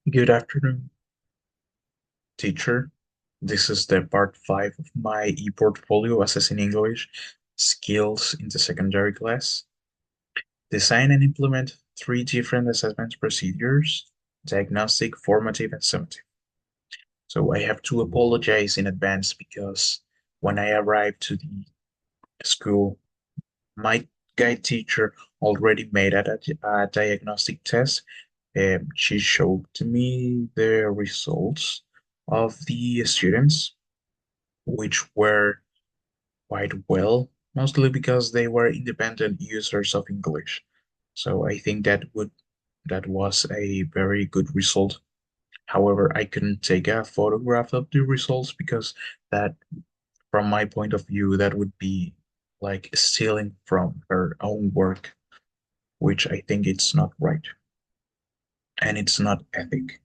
Good afternoon, teacher. This is the part 5 of my e-portfolio assessing English skills in the secondary class. Design and implement three different assessment procedures: diagnostic, formative, and summative. So I have to apologize in advance because when I arrived to the school, my guide teacher already made a diagnostic test. She showed to me the results of the students, which were quite well, mostly because they were independent users of English. So I think that was a very good result. However, I couldn't take a photograph of the results because that, from my point of view, that would be like stealing from her own work, which I think it's not right and it's not ethic.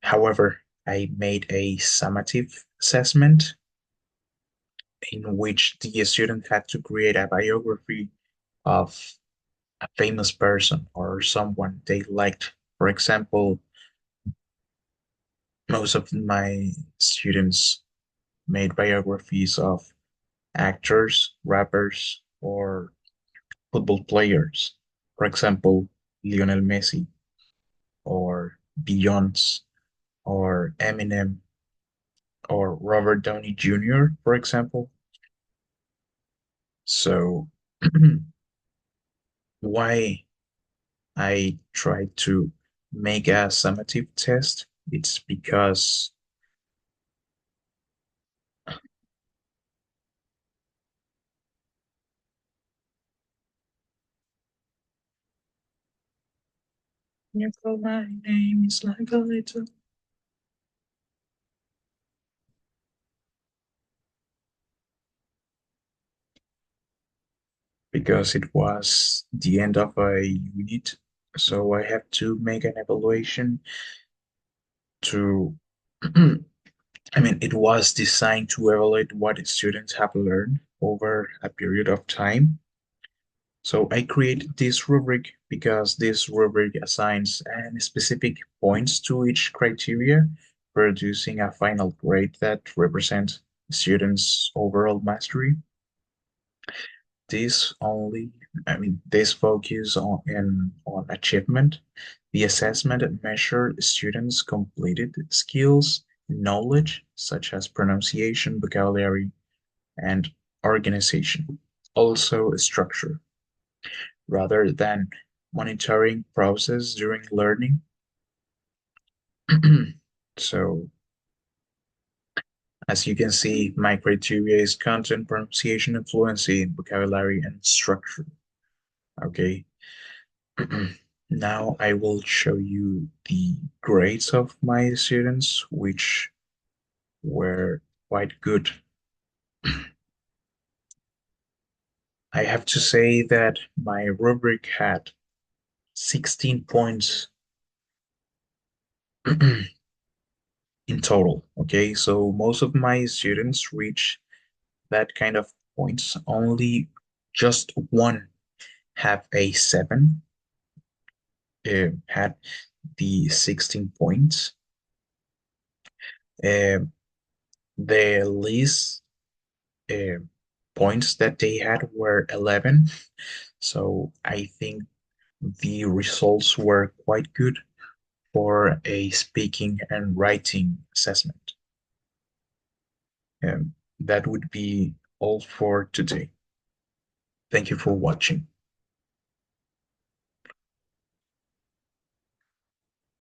However, I made a summative assessment in which the student had to create a biography of a famous person or someone they liked. For example, most of my students made biographies of actors, rappers, or football players. For example, Lionel Messi or Beyonce or Eminem or Robert Downey Jr., for example. So why I tried to make a summative test? It's because you call my name is like a little because it was the end of a unit. So I have to make an evaluation to, I mean, it was designed to evaluate what students have learned over a period of time. So I created this rubric because this rubric assigns specific points to each criteria, producing a final grade that represents students' overall mastery. This only, I mean, this focus on achievement. The assessment measured students' completed skills, knowledge, such as pronunciation, vocabulary, and organization. Also, structure, rather than monitoring process during learning. So, as you can see, my criteria is content, pronunciation, fluency, vocabulary, and structure. Okay. Now I will show you the grades of my students, which were quite good. I have to say that my rubric had 16 points in total. Okay, so most of my students reach that kind of points. Only just one have a 7, had the 16 points. Uh, the least uh, points that they had were 11. So I think the results were quite good for a speaking and writing assessment. That would be all for today. Thank you for watching.